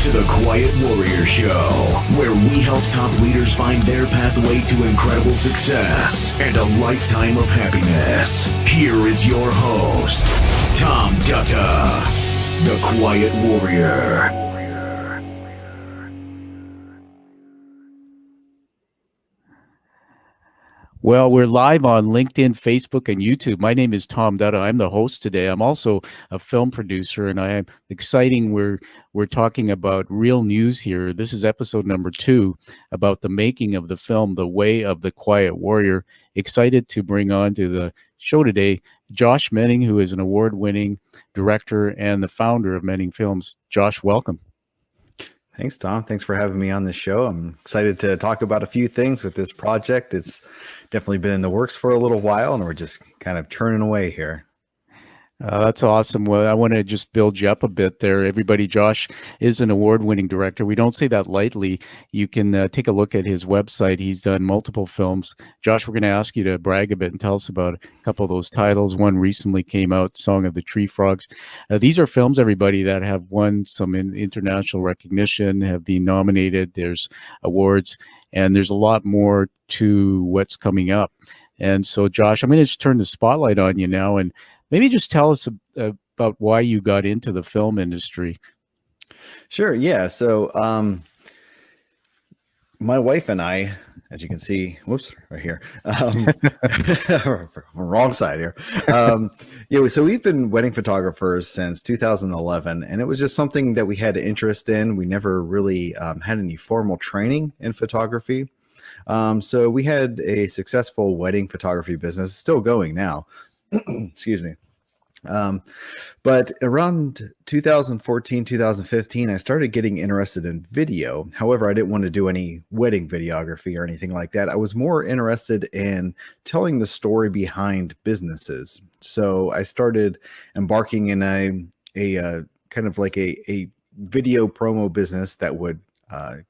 to the Quiet Warrior Show, where we help top leaders find their pathway to incredible success and a lifetime of happiness. Here is your host, Tom Dutta, the Quiet Warrior. Well, we're live on LinkedIn, Facebook, and YouTube. My name is Tom Dutta. I'm the host today. I'm also a film producer, and I am exciting. We're talking about real news here. This is episode number 2 about the making of the film, The Way of the Quiet Warrior. Excited to bring on to the show today Josh Menning, who is an award-winning director and the founder of Menning Films. Josh, welcome. Thanks, Tom. Thanks for having me on this show. I'm excited to talk about a few things with this project. It's definitely been in the works for a little while, and we're just kind of churning away here. That's awesome. Well, I want to just build you up a bit there. Everybody, Josh is an award-winning director. We don't say that lightly. You can take a look at his website. He's done multiple films. Josh, we're going to ask you to brag a bit and tell us about a couple of those titles. One recently came out, Song of the Tree Frogs. These are films, everybody, that have won some international recognition, have been nominated. There's awards, and there's a lot more to what's coming up. And so, Josh, I'm going to just turn the spotlight on you now and maybe just tell us about why you got into the film industry. Sure. Yeah. So my wife and I, as you can see, whoops, right here, wrong side here. So we've been wedding photographers since 2011, and it was just something that we had interest in. We never really had any formal training in photography. So we had a successful wedding photography business, still going now. Excuse me. But around 2014, 2015, I started getting interested in video. However, I didn't want to do any wedding videography or anything like that. I was more interested in telling the story behind businesses. So I started embarking in a kind of like a video promo business that would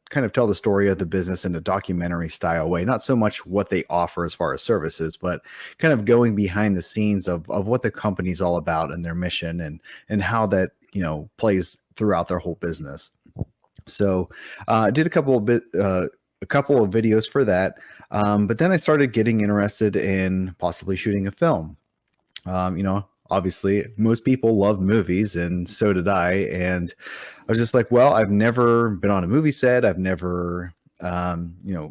kind of tell the story of the business in a documentary style way, not so much what they offer as far as services, but kind of going behind the scenes of what the company's all about and their mission and how that, plays throughout their whole business. So I did a couple of videos for that. But then I started getting interested in possibly shooting a film. Obviously, most people love movies, and so did I. And I was just like, well, I've never been on a movie set. I've never,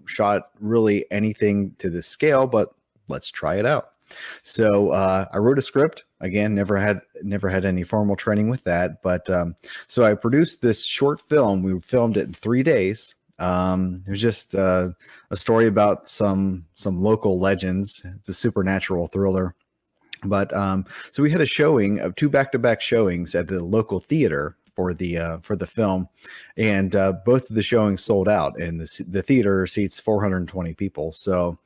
shot really anything to this scale, but let's try it out. So I wrote a script. Again, never had any formal training with that. But so I produced this short film. We filmed it in 3 days. It was just a story about some local legends. It's a supernatural thriller. But so we had a showing of 2 back-to-back showings at the local theater for the film, and both of the showings sold out, and the theater seats 420 people. So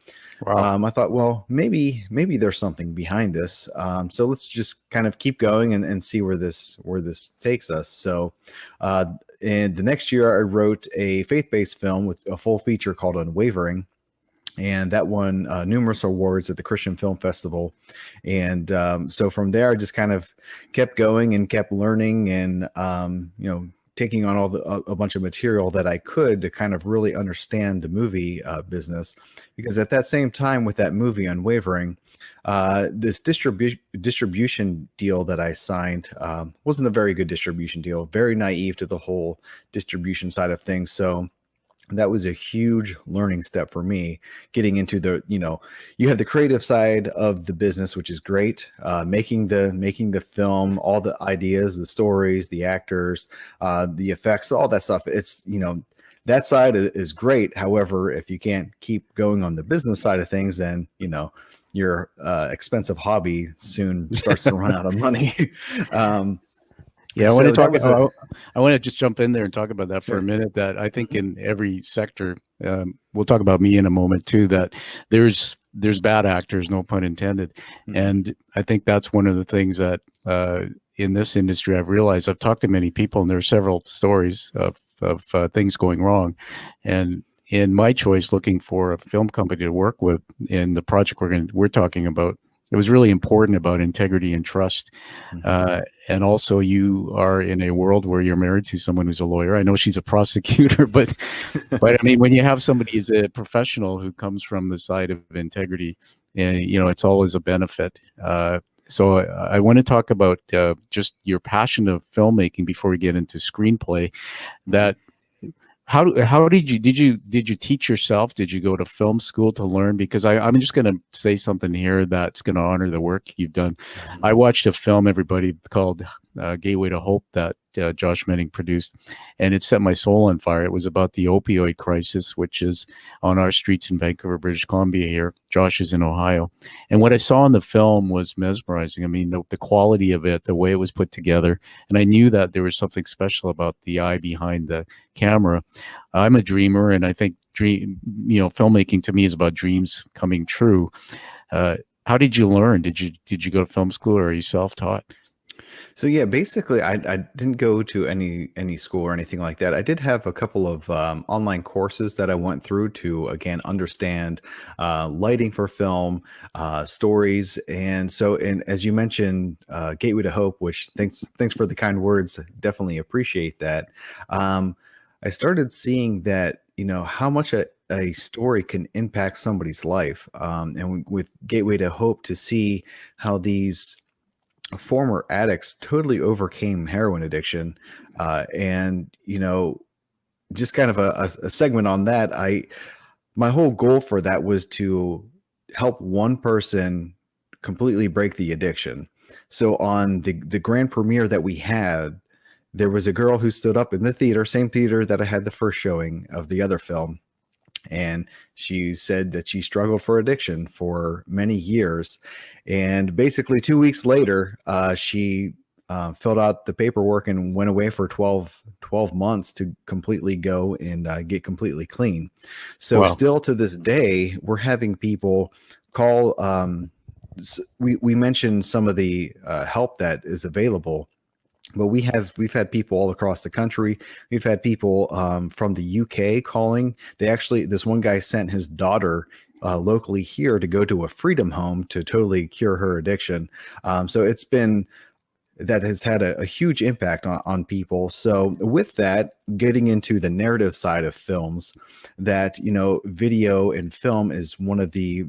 wow. I thought, well, maybe there's something behind this. So let's just kind of keep going and see where this takes us. So and the next year I wrote a faith-based film with a full feature called Unwavering. And that won numerous awards at the Christian Film Festival. And so from there, I just kind of kept going and kept learning and, taking on a bunch of material that I could to kind of really understand the movie business. Because at that same time with that movie Unwavering, this distribution deal that I signed wasn't a very good distribution deal, very naive to the whole distribution side of things. So that was a huge learning step for me, getting into you have the creative side of the business, which is great. Making the film, all the ideas, the stories, the actors, the effects, all that stuff. It's, that side is great. However, if you can't keep going on the business side of things, then, your expensive hobby soon starts to run out of money. Yeah, I want to just jump in there and talk about that for a minute. That I think in every sector, we'll talk about me in a moment too, that there's bad actors, no pun intended. Mm-hmm. And I think that's one of the things that in this industry I've realized. I've talked to many people, and there are several stories of things going wrong. And in my choice, looking for a film company to work with in the project we're talking about, it was really important about integrity and trust. Mhm. And also, you are in a world where you're married to someone who's a lawyer. I know she's a prosecutor, but I mean, when you have somebody as a professional who comes from the side of integrity, it's always a benefit. So I want to talk about just your passion of filmmaking before we get into screenplay. That how did you teach yourself? Did you go to film school to learn? Because I'm just going to say something here that's going to honor the work you've done. Mhm. I watched a film, everybody, called Gateway to Hope that Josh Menning produced, and it set my soul on fire. It was about the opioid crisis, which is on our streets in Vancouver, British Columbia here. Josh is in Ohio. And what I saw in the film was mesmerizing. I mean, the quality of it, the way it was put together. And I knew that there was something special about the eye behind the camera. I'm a dreamer, and I think filmmaking to me is about dreams coming true. How did you learn? Did you go to film school, or are you self-taught? So yeah, basically, I didn't go to any school or anything like that. I did have a couple of online courses that I went through to again understand lighting for film, stories, and so. And as you mentioned, Gateway to Hope, which thanks for the kind words. Definitely appreciate that. I started seeing that how much a story can impact somebody's life, and with Gateway to Hope, to see how these former addicts totally overcame heroin addiction, and just kind of a segment on that. My whole goal for that was to help one person completely break the addiction. So on the grand premiere that we had, there was a girl who stood up in the theater, same theater that I had the first showing of the other film, and she said that she struggled for addiction for many years. And basically 2 weeks later, she filled out the paperwork and went away for 12 months to completely go and get completely clean. So Wow. still to this day, we're having people call. We mentioned some of the help that is available, but we've had people all across the country. We've had people from the UK calling. This one guy sent his daughter locally here to go to a freedom home to totally cure her addiction. So that has had a huge impact on people. So with that, getting into the narrative side of films, that video and film is one of the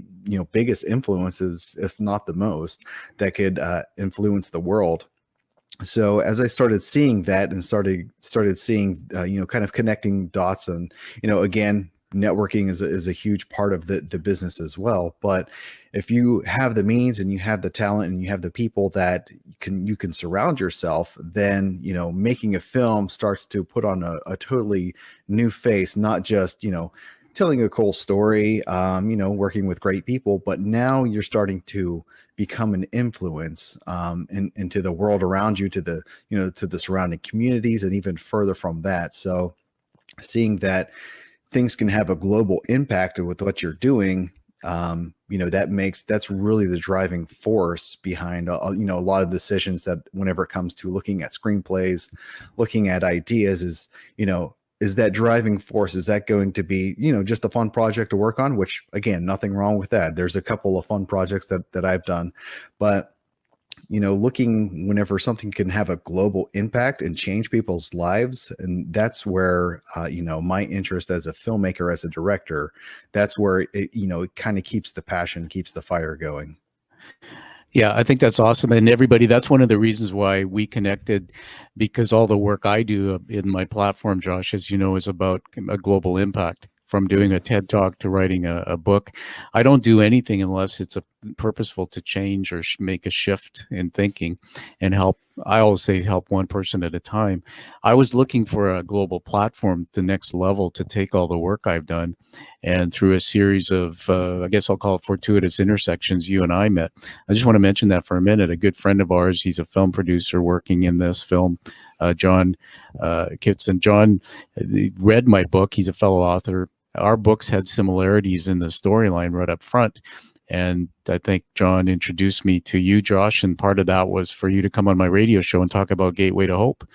biggest influences, if not the most, that could influence the world. So as I started seeing that and started seeing kind of connecting dots, and again, networking is a huge part of the business as well. But if you have the means and you have the talent and you have the people that you can surround yourself, then making a film starts to put on a totally new face, not just telling a cool story, working with great people, but now you're starting to become an influence into the world around you, to the surrounding communities, and even further from that. So seeing that things can have a global impact with what you're doing, that's really the driving force behind a lot of decisions, that whenever it comes to looking at screenplays, looking at ideas, is that driving force, is that going to be just a fun project to work on, which again, nothing wrong with that. There's a couple of fun projects that I've done, but looking whenever something can have a global impact and change people's lives, and that's where my interest as a filmmaker, as a director, that's where it kind of keeps the passion, keeps the fire going. Yeah, I think that's awesome. And everybody, that's one of the reasons why we connected, because all the work I do in my platform, Josh, as you know, is about a global impact. From doing a TED Talk to writing a book, I don't do anything unless it's purposeful to change or make a shift in thinking and help. I always say help one person at a time. I was looking for a global platform, the next level, to take all the work I've done, and through a series of, I guess I'll call it fortuitous intersections, you and I met. I just want to mention that for a minute. A good friend of ours, he's a film producer working in this film, John Kitson. John read my book. He's a fellow author. Our books had similarities in the storyline right up front. And I think John introduced me to you, Josh, and part of that was for you to come on my radio show and talk about Gateway to Hope.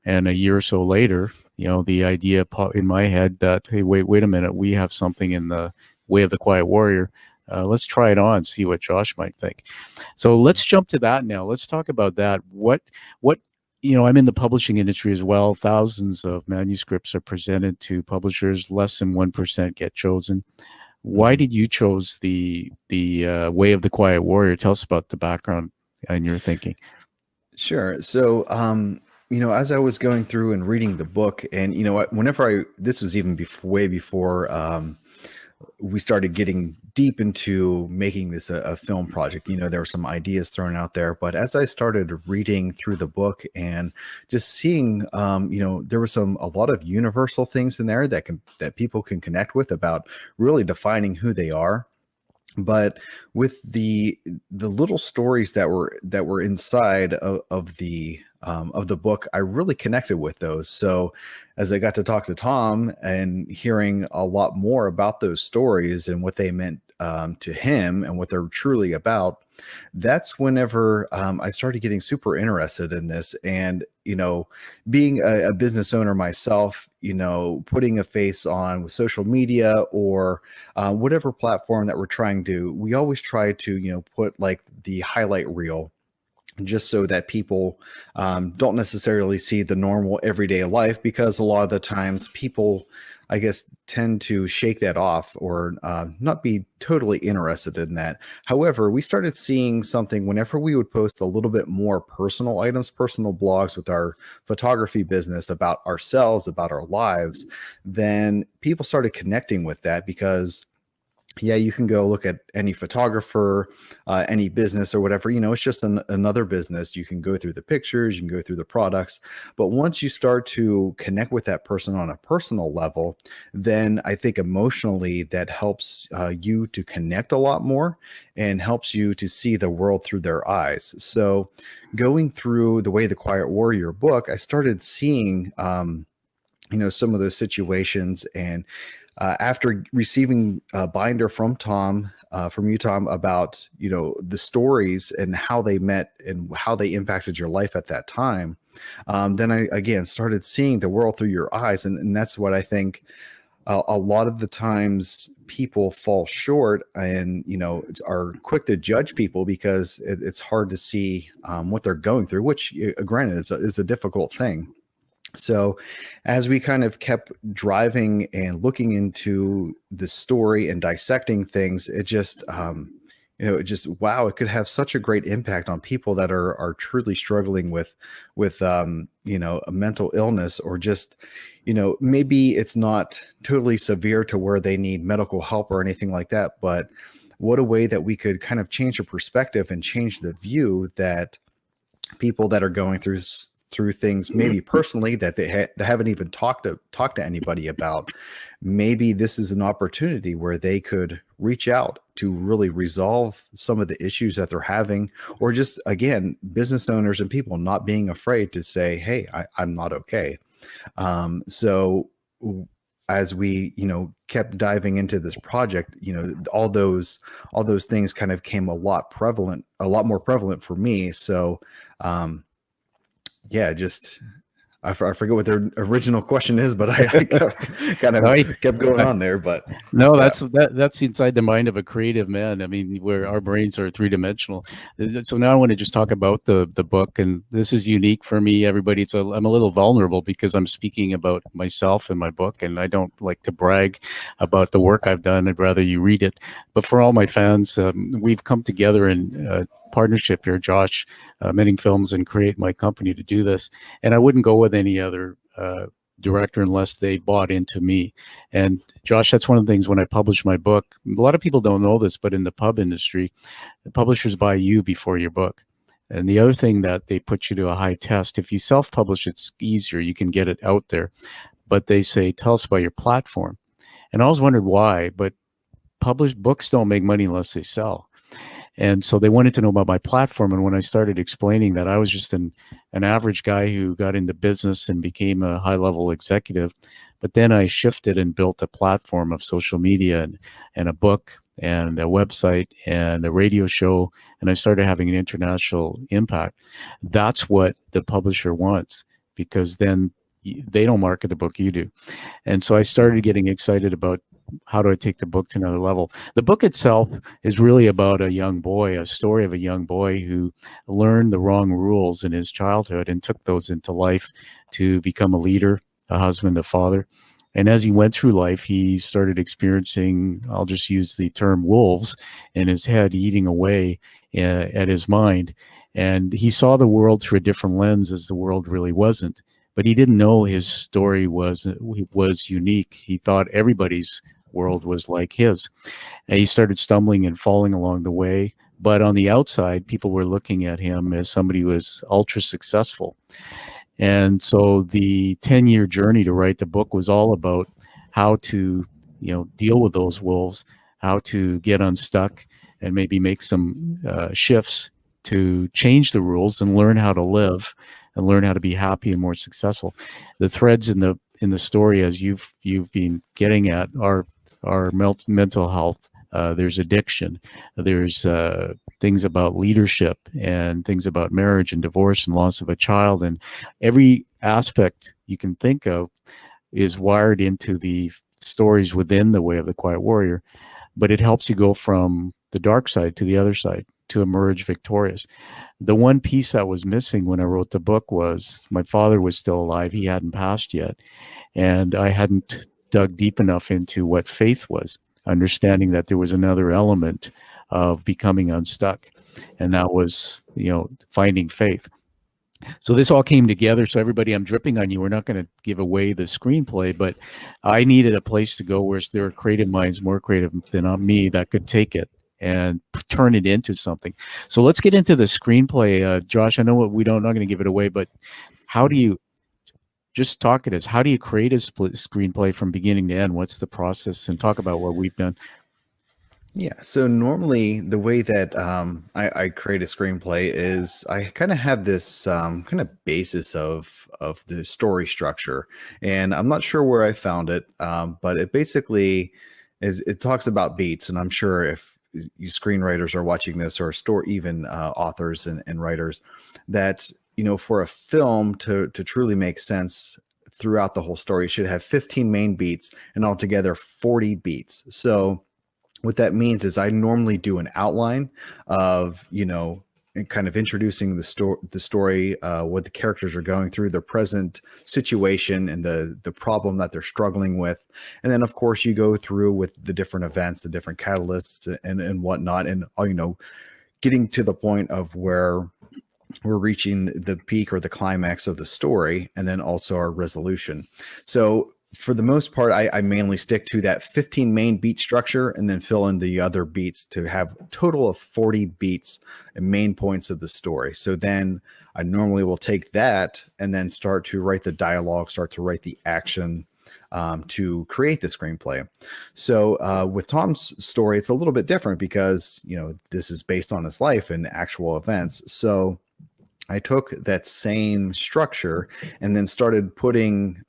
And a year or so later, the idea in my head that, hey, wait a minute, we have something in the Way of the Quiet Warrior Let's try it on, see what Josh might think. So let's jump to that now. Let's talk about that. What I'm in the publishing industry as well. Thousands of manuscripts are presented to publishers. Less than 1% get chosen. Why did you chose the Way of the Quiet Warrior? Tell us about the background and your thinking. Sure. So, as I was going through and reading the book, and this was even way before we started getting deep into making this a film project. There were some ideas thrown out there, but as I started reading through the book and just seeing, there were a lot of universal things in there that people can connect with about really defining who they are. But with the little stories that were inside of the book, I really connected with those. So as I got to talk to Tom and hearing a lot more about those stories and what they meant to him and what they're truly about, that's whenever I started getting super interested in this. And being a business owner myself, putting a face on with social media or whatever platform that we always try to put like the highlight reel, just so that people don't necessarily see the normal everyday life, because a lot of the times people, I guess, tend to shake that off or not be totally interested in that. However, we started seeing something whenever we would post a little bit more personal items, personal blogs with our photography business about ourselves, about our lives, then people started connecting with that because you can go look at any photographer, any business or whatever, it's just another business. You can go through the pictures, you can go through the products. But once you start to connect with that person on a personal level, then I think emotionally that helps you to connect a lot more and helps you to see the world through their eyes. So going through the Way the Quiet Warrior book, I started seeing, some of those situations. And after receiving a binder from you, Tom, about, the stories and how they met and how they impacted your life at that time, then I, again, started seeing the world through your eyes. And that's what I think a lot of the times people fall short and, are quick to judge people because it's hard to see what they're going through, which, granted, is a difficult thing. So as we kind of kept driving and looking into the story and dissecting things, it just, wow, it could have such a great impact on people that are truly struggling with a mental illness, or just, maybe it's not totally severe to where they need medical help or anything like that. But what a way that we could kind of change the perspective and change the view that people that are going through things maybe personally that they haven't even talked to anybody about, maybe this is an opportunity where they could reach out to really resolve some of the issues that they're having, or just, again, business owners and people not being afraid to say, hey, I'm not okay. So as we kept diving into this project, all those things kind of came a lot more prevalent for me. So just I forget what their original question is, but I kept going on there. But no, that's inside the mind of a creative man. I mean, where our brains are three-dimensional. So now I want to just talk about the book, and this is unique for me. Everybody, I'm a little vulnerable because I'm speaking about myself in my book, and I don't like to brag about the work I've done. I'd rather you read it. But for all my fans, we've come together in partnership here, Josh, Mending Films, and Create, my company, to do this. And I wouldn't go with any other director unless they bought into me. And Josh, that's one of the things when I publish my book, a lot of people don't know this, but in the pub industry, the publishers buy you before your book. And the other thing that they put you to a high test, if you self-publish, it's easier, you can get it out there. But they say, tell us about your platform. And I always wondered why, but published books don't make money unless they sell. And so they wanted to know about my platform. And when I started explaining that I was just an average guy who got into business and became a high-level executive, but then I shifted and built a platform of social media and a book and a website and a radio show, and I started having an international impact. That's what the publisher wants, because then they don't market the book, you do. And so I started getting excited about how do I take the book to another level? The book itself is really about a young boy, a story of a young boy who learned the wrong rules in his childhood and took those into life to become a leader, a husband, a father. And as he went through life, he started experiencing, I'll just use the term wolves in his head, eating away at his mind. And he saw the world through a different lens, as the world really wasn't. But he didn't know his story was unique. He thought everybody's world was like his. And he started stumbling and falling along the way. But on the outside, people were looking at him as somebody who was ultra successful. And so the 10-year journey to write the book was all about how to, deal with those wolves, how to get unstuck and maybe make some shifts to change the rules and learn how to live and learn how to be happy and more successful. The threads in the story, as you've been getting at, are mental health. There's addiction. There's things about leadership and things about marriage and divorce and loss of a child. And every aspect you can think of is wired into the stories within The Way of the Quiet Warrior. But it helps you go from the dark side to the other side to emerge victorious. The one piece that was missing when I wrote the book was my father was still alive. He hadn't passed yet. And I hadn't dug deep enough into what faith was, understanding that there was another element of becoming unstuck. And that was, finding faith. So this all came together. So everybody, I'm dripping on you. We're not going to give away the screenplay, but I needed a place to go where there are creative minds, more creative than me, that could take it and turn it into something. So let's get into the screenplay. Josh, I know we're not going to give it away, but how do you just talk it as? How do you create a screenplay from beginning to end? What's the process? And talk about what we've done. Yeah. So normally the way that I create a screenplay is I kind of have this kind of basis of the story structure, and I'm not sure where I found it, but it basically it talks about beats, and I'm sure if you screenwriters are watching this, or even authors and writers, that for a film to truly make sense throughout the whole story, you should have 15 main beats and altogether 40 beats. So what that means is I normally do an outline of, kind of introducing the story, what the characters are going through, their present situation, and the problem that they're struggling with. And then, of course, you go through with the different events, the different catalysts and whatnot, and, getting to the point of where we're reaching the peak or the climax of the story, and then also our resolution. So for the most part, I mainly stick to that 15 main beat structure and then fill in the other beats to have a total of 40 beats and main points of the story. So then I normally will take that and then start to write the dialogue, start to write the action to create the screenplay. So with Tom's story, it's a little bit different because, this is based on his life and actual events. So I took that same structure and then started putting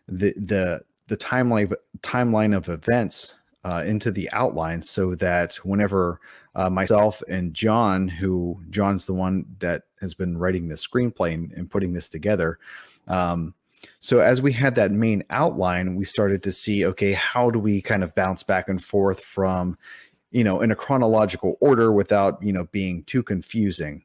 the timeline of events into the outline, so that whenever myself and John's the one that has been writing the screenplay and putting this together. So as we had that main outline, we started to see, okay, how do we kind of bounce back and forth from, in a chronological order without, being too confusing.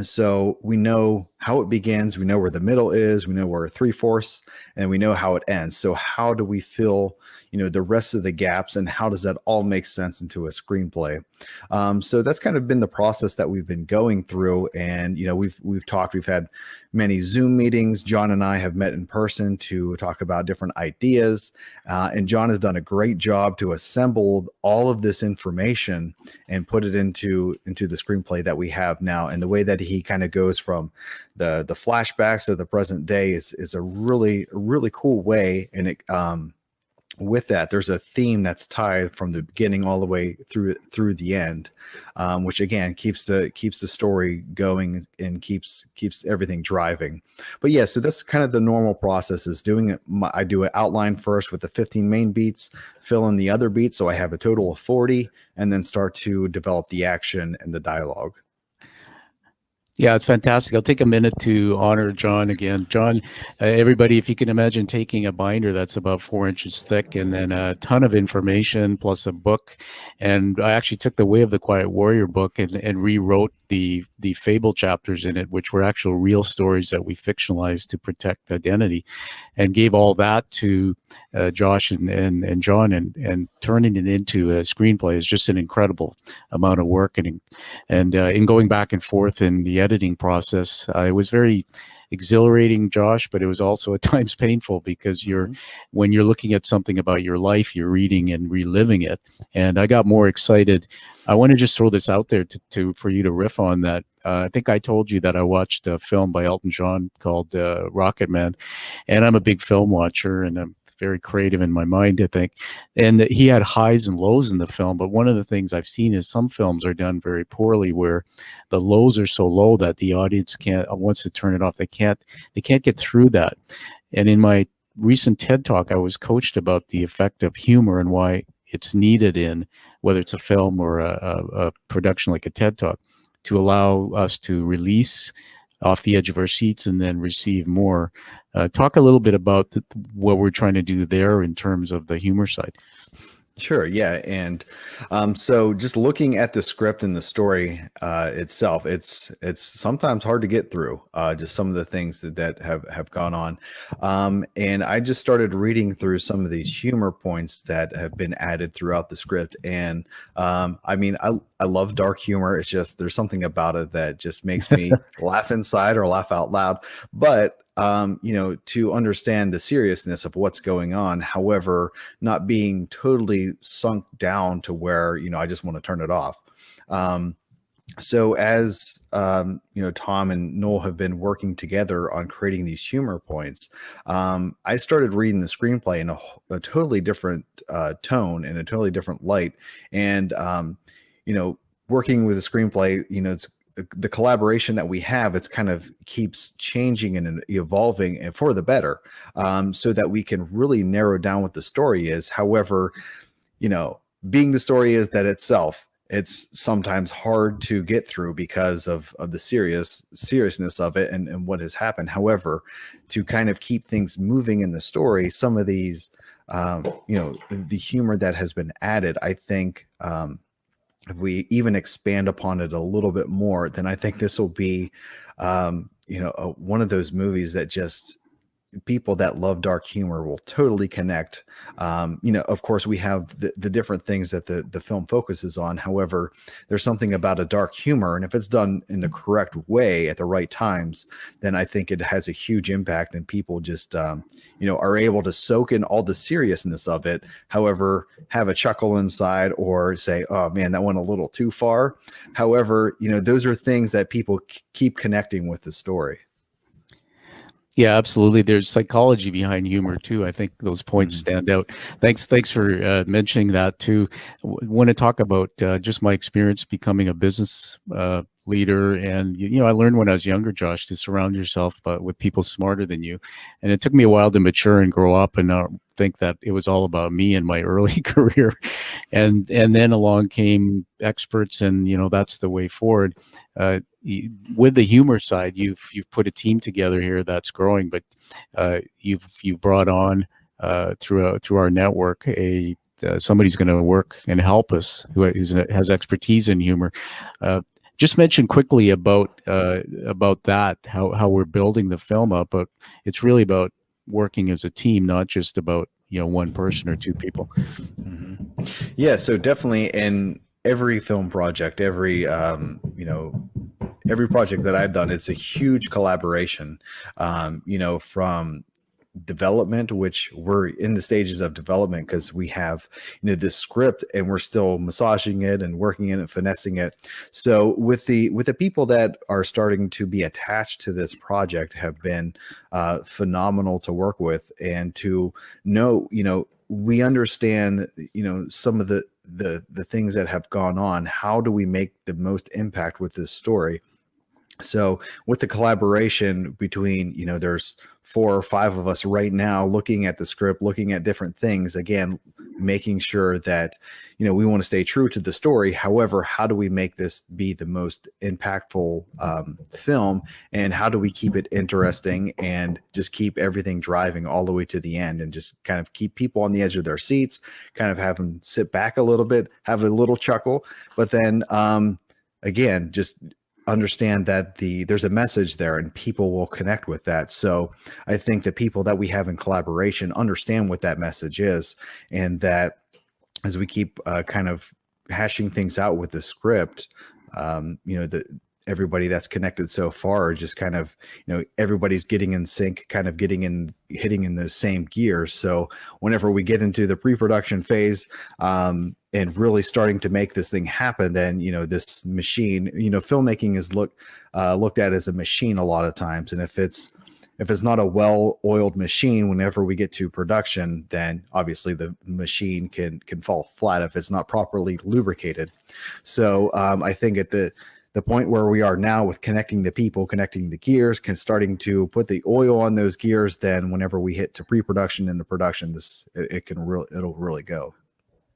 So we know how it begins, we know where the middle is, we know where 3/4, and we know how it ends. So how do we fill, the rest of the gaps, and how does that all make sense into a screenplay? So that's kind of been the process that we've been going through. And, we've had many Zoom meetings. John and I have met in person to talk about different ideas. And John has done a great job to assemble all of this information and put it into the screenplay that we have now. And the way that he kind of goes from the flashbacks to the present day is a really cool way. And it with that, there's a theme that's tied from the beginning all the way through the end, which again keeps the story going and keeps everything driving. But yeah, so that's kind of the normal process, is doing it. I do an outline first with the 15 main beats, fill in the other beats, so I have a total of 40, and then start to develop the action and the dialogue. Yeah, it's fantastic. I'll take a minute to honor John again. John, everybody, if you can imagine taking a binder that's about 4 inches thick and then a ton of information plus a book. And I actually took the Way of the Quiet Warrior book and rewrote the fable chapters in it, which were actual real stories that we fictionalized to protect identity, and gave all that to Josh and John, and turning it into a screenplay is just an incredible amount of work. And in going back and forth in the editing process, it was very exhilarating, Josh, but it was also at times painful, because when you're looking at something about your life, you're reading and reliving it. And I got more excited. I want to just throw this out there for you to riff on that. I think I told you that I watched a film by Elton John called Rocket Man, and I'm a big film watcher, and I'm very creative in my mind, I think. And he had highs and lows in the film, but one of the things I've seen is some films are done very poorly, where the lows are so low that the audience wants to turn it off. They can't get through that. And in my recent TED Talk, I was coached about the effect of humor and why it's needed in whether it's a film or a production like a TED Talk, to allow us to release off the edge of our seats and then receive more. Talk a little bit about what we're trying to do there in terms of the humor side. Sure. Yeah. And so just looking at the script and the story itself, it's sometimes hard to get through just some of the things that have gone on. And I just started reading through some of these humor points that have been added throughout the script. And I mean, I love dark humor. It's just there's something about it that just makes me laugh inside or laugh out loud. But to understand the seriousness of what's going on, however, not being totally sunk down to where, I just want to turn it off. So as, Tom and Noel have been working together on creating these humor points, I started reading the screenplay in a totally different tone and a totally different light. And, working with a screenplay, it's the collaboration that we have, it's kind of keeps changing and evolving and for the better, so that we can really narrow down what the story is. However, being the story is that itself, it's sometimes hard to get through because of the seriousness of it and what has happened. However, to kind of keep things moving in the story, some of these, the humor that has been added, I think, if we even expand upon it a little bit more, then I think this will be, one of those movies that just people that love dark humor will totally connect. Of course, we have the different things that the film focuses on. However, there's something about a dark humor, and if it's done in the correct way at the right times, then I think it has a huge impact, and people just, are able to soak in all the seriousness of it. However, have a chuckle inside or say, oh man, that went a little too far. However, those are things that people keep connecting with the story. Yeah, absolutely. There's psychology behind humor too. I think those points stand out. Thanks for mentioning that too. Want to talk about just my experience becoming a business leader, and I learned when I was younger, Josh, to surround yourself with people smarter than you. And it took me a while to mature and grow up, and not think that it was all about me in my early career. And then along came experts, and that's the way forward. With the humor side, you've put a team together here that's growing, but you've brought on through our network somebody's going to work and help us who has expertise in humor. Just mention quickly about that, how we're building the film up, but it's really about working as a team, not just about one person or two people. Mm-hmm. Yeah, so definitely in every film project, every project that I've done, it's a huge collaboration, from development, which we're in the stages of development because we have, this script and we're still massaging it and working in it, finessing it. So with the people that are starting to be attached to this project have been phenomenal to work with, and to know, we understand, some of the things that have gone on. How do we make the most impact with this story? So with the collaboration between, there's 4 or 5 of us right now looking at the script, looking at different things, again, making sure that, we want to stay true to the story. However, how do we make this be the most impactful film, and how do we keep it interesting and just keep everything driving all the way to the end, and just kind of keep people on the edge of their seats, kind of have them sit back a little bit, have a little chuckle, but then again, just understand that there's a message there and people will connect with that. So I think the people that we have in collaboration understand what that message is, and that as we keep kind of hashing things out with the script, everybody that's connected so far, just kind of, everybody's getting in sync, kind of hitting in those same gears. So whenever we get into the pre-production phase, and really starting to make this thing happen, then, this machine, filmmaking is looked at as a machine a lot of times. And if it's not a well-oiled machine, whenever we get to production, then obviously the machine can fall flat if it's not properly lubricated. So I think at the point where we are now with connecting the people, connecting the gears, starting to put the oil on those gears, then whenever we hit to pre-production and the production, it'll really go.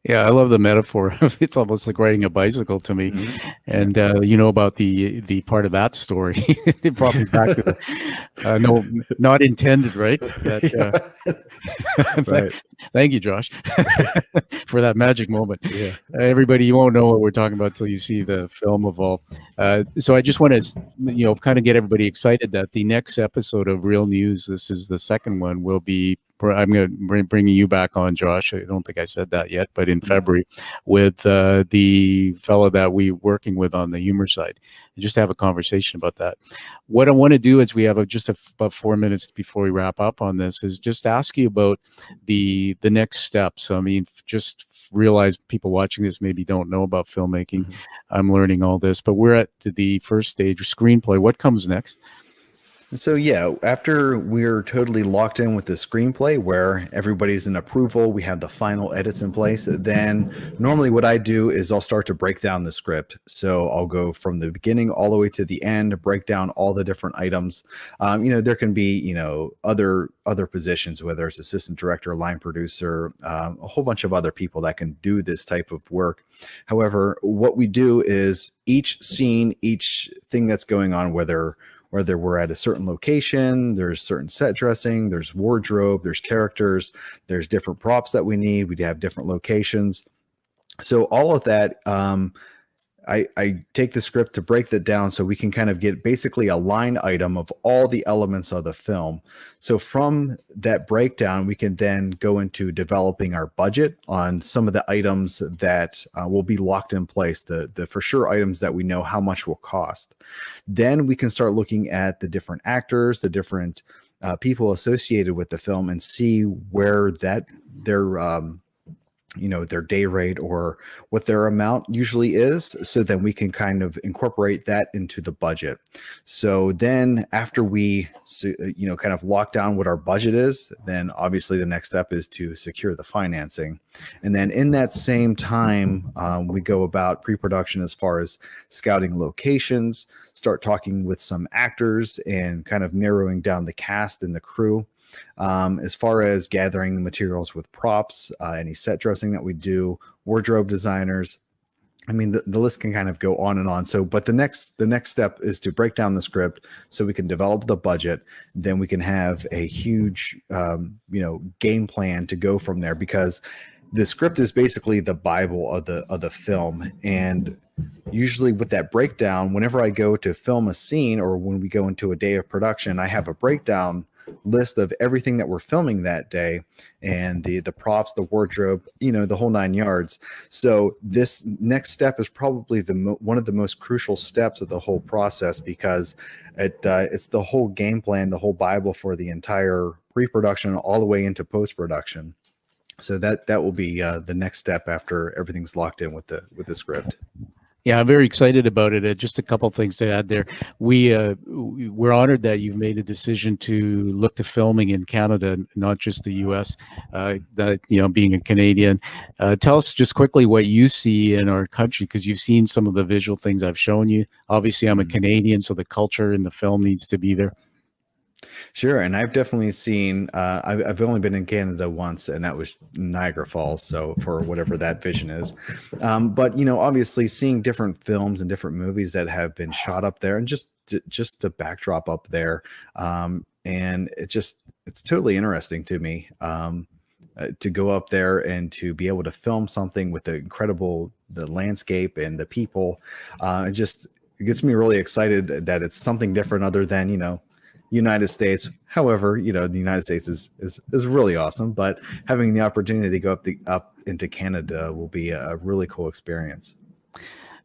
Yeah, I love the metaphor. It's almost like riding a bicycle to me. Mm-hmm. And about the part of that story. It brought me back to no, not intended, right? Right. Thank you, Josh, for that magic moment. Yeah. Everybody, you won't know what we're talking about till you see the film evolve. So I just want to, kind of get everybody excited that the next episode of Real News, this is the second one, will be, I'm going to bringing you back on, Josh. I don't think I said that yet, but in February, with the fellow that we're working with on the humor side, and just have a conversation about that. What I want to do is, we have about 4 minutes before we wrap up on this, is just ask you about the next steps. I mean, just realize people watching this maybe don't know about filmmaking. Mm-hmm. I'm learning all this, but we're at the first stage of screenplay. What comes next? So yeah, after we're totally locked in with the screenplay, where everybody's in approval, we have the final edits in place, then normally what I do is I'll start to break down the script. So I'll go from the beginning all the way to the end, break down all the different items. There can be, other positions, whether it's assistant director, line producer, a whole bunch of other people that can do this type of work. However, what we do is each scene, each thing that's going on, whether we're at a certain location, there's certain set dressing, there's wardrobe, there's characters, there's different props that we need. We have different locations. So all of that, I take the script to break that down so we can kind of get basically a line item of all the elements of the film. So from that breakdown, we can then go into developing our budget on some of the items that will be locked in place, the for sure items that we know how much will cost. Then we can start looking at the different actors, the different people associated with the film, and see where their day rate or what their amount usually is. So then we can kind of incorporate that into the budget. So then after we, kind of lock down what our budget is, then obviously the next step is to secure the financing. And then in that same time, we go about pre-production as far as scouting locations, start talking with some actors and kind of narrowing down the cast and the crew. As far as gathering the materials with props, any set dressing that we do, wardrobe designers, I mean, the list can kind of go on and on. So, but the next step is to break down the script so we can develop the budget. Then we can have a huge, game plan to go from there, because the script is basically the Bible of the film. And usually with that breakdown, whenever I go to film a scene or when we go into a day of production, I have a breakdown list of everything that we're filming that day, and the props, the wardrobe, the whole 9 yards. So this next step is probably one of the most crucial steps of the whole process, because it's the whole game plan, the whole Bible for the entire pre-production all the way into post-production. So that will be the next step after everything's locked in with the script. Yeah, I'm very excited about it. Just a couple of things to add there. We're honored that you've made a decision to look to filming in Canada, not just the U.S. Being a Canadian, tell us just quickly what you see in our country, because you've seen some of the visual things I've shown you. Obviously, I'm a Canadian, so the culture in the film needs to be there. Sure, and I've definitely seen. I've only been in Canada once, and that was Niagara Falls. So for whatever that vision is, but obviously seeing different films and different movies that have been shot up there, and just the backdrop up there, and it's totally interesting to me. To go up there and to be able to film something with the landscape and the people, it gets me really excited that it's something different other than United States. However, the United States is really awesome, but having the opportunity to go up into Canada will be a really cool experience.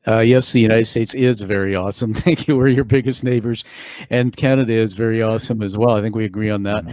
Yes, the United States is very awesome. Thank you. We're your biggest neighbors, and Canada is very awesome as well. I think we agree on that.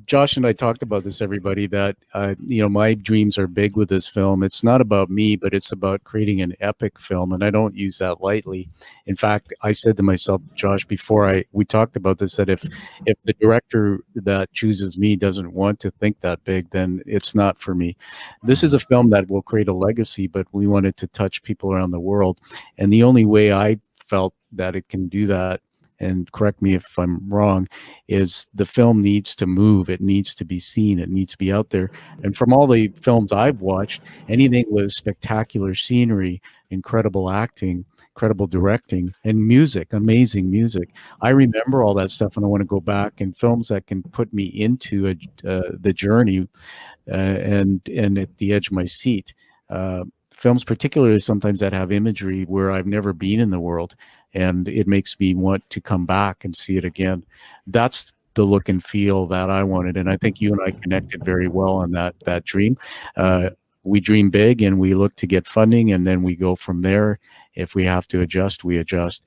Josh and I talked about this, everybody, that, my dreams are big with this film. It's not about me, but it's about creating an epic film, and I don't use that lightly. In fact, I said to myself, Josh, before we talked about this, that if the director that chooses me doesn't want to think that big, then it's not for me. This is a film that will create a legacy, but we want it to touch people around the world. And the only way I felt that it can do that, and correct me if I'm wrong, is the film needs to move. It needs to be seen. It needs to be out there. And from all the films I've watched, anything with spectacular scenery, incredible acting, incredible directing, and music, amazing music. I remember all that stuff, and I want to go back, and films that can put me into the journey and at the edge of my seat. Films, particularly sometimes that have imagery where I've never been in the world, and it makes me want to come back and see it again. That's the look and feel that I wanted, and I think you and I connected very well on that dream. We dream big, and we look to get funding, and then we go from there. If we have to adjust, we adjust.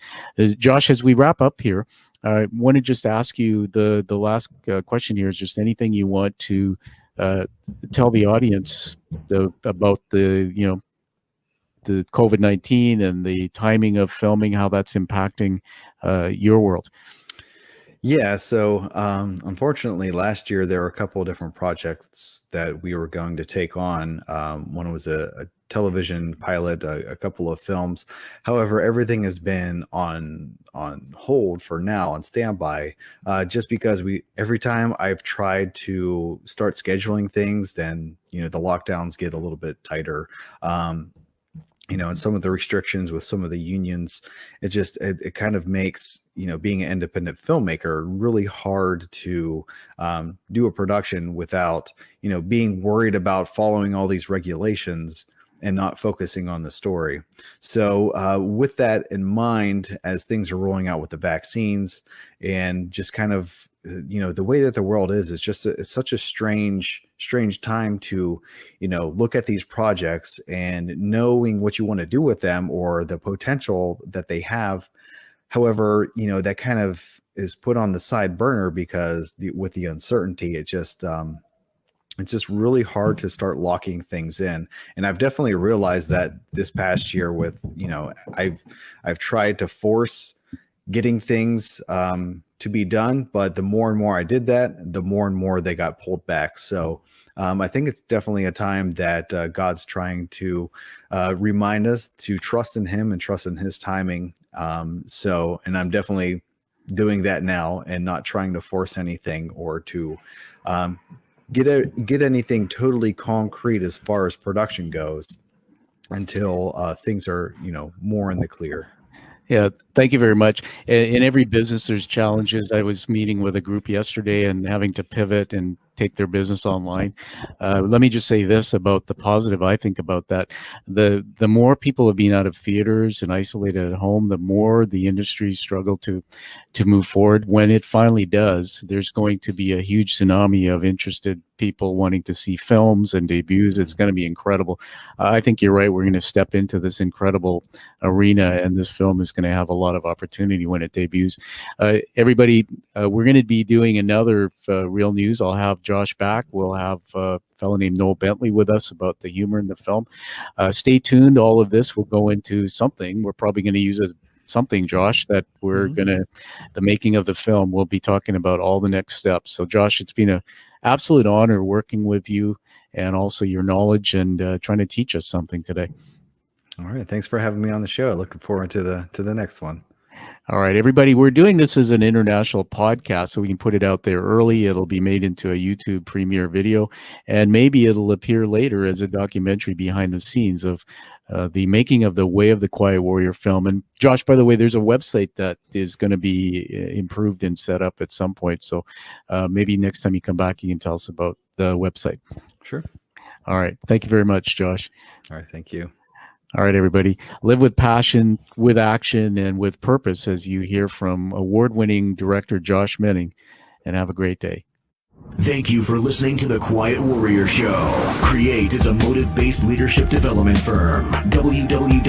Josh, as we wrap up here, I want to just ask you the last question here is just anything you want to tell the audience about the COVID-19 and the timing of filming, how that's impacting your world. Yeah, so unfortunately, last year there were a couple of different projects that we were going to take on. One was a television pilot, a couple of films. However, everything has been on hold for now, on standby, just because every time I've tried to start scheduling things, then the lockdowns get a little bit tighter. And some of the restrictions with some of the unions, it kind of makes, being an independent filmmaker really hard to do a production without, being worried about following all these regulations and not focusing on the story. So with that in mind, as things are rolling out with the vaccines and just kind of, the way that the world is just it's such a strange time to, look at these projects and knowing what you want to do with them or the potential that they have. However, that kind of is put on the side burner because with the uncertainty, it's just really hard to start locking things in. And I've definitely realized that this past year with, I've tried to force getting things to be done, but the more and more I did that, the more and more they got pulled back. So I think it's definitely a time that God's trying to remind us to trust in Him and trust in His timing. And I'm definitely doing that now and not trying to force anything or to get anything totally concrete as far as production goes until things are more in the clear. Yeah, thank you very much. In every business, there's challenges. I was meeting with a group yesterday and having to pivot and take their business online. Let me just say this about the positive I think about that. The more people have been out of theaters and isolated at home, the more the industry struggle to move forward. When it finally does, there's going to be a huge tsunami of interested people wanting to see films and debuts. It's going to be incredible. I think you're right. We're going to step into this incredible arena, and this film is going to have a lot of opportunity when it debuts. Everybody, we're going to be doing another Real News. I'll have Josh back. We'll have a fellow named Noel Bentley with us about the humor in the film. Stay tuned. All of this will go into something. We're probably going to use something, Josh, that we're the making of the film. We'll be talking about all the next steps. So Josh, it's been an absolute honor working with you and also your knowledge and trying to teach us something today. All right. Thanks for having me on the show. Looking forward to the next one. All right, everybody, we're doing this as an international podcast, so we can put it out there early. It'll be made into a YouTube premiere video, and maybe it'll appear later as a documentary behind the scenes of the making of the Way of the Quiet Warrior film. And Josh, by the way, there's a website that is going to be improved and set up at some point. So maybe next time you come back, you can tell us about the website. Sure. All right. Thank you very much, Josh. All right. Thank you. All right, everybody. Live with passion, with action, and with purpose as you hear from award-winning director Josh Menning. And have a great day. Thank you for listening to The Quiet Warrior Show. KRE-AT is a motive-based leadership development firm. www.kreat.ca